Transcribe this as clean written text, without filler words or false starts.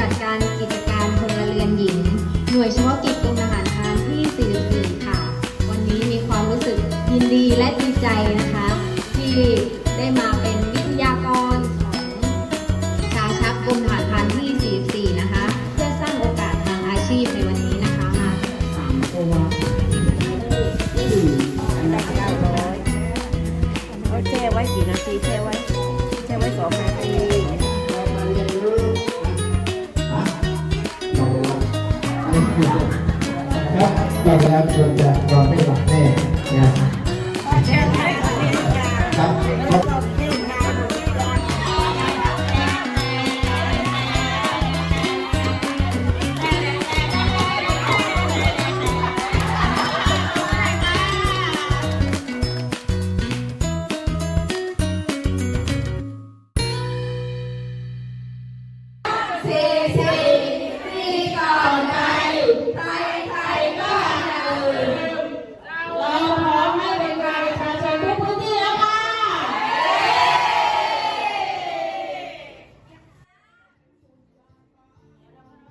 จัดการกิจการพลเรือนหญิงหน่วยเฉพาะกิจกรมทหารพรานที่ 44 ค่ะวันนี้มีความรู้สึกยินดีและดีใจนะคะที่ได้มาเป็นวิทยากรของชาชักกรมทหารพรานที่ 44 นะคะเพื่อสร้างโอกาสทางอาชีพในวันนี้นะคะมาเขาแช่ไว้กี่นาทีแช่ไว้2 นาทีครับเราแล้วควรจะนอนไม่หลับแน่นะครับ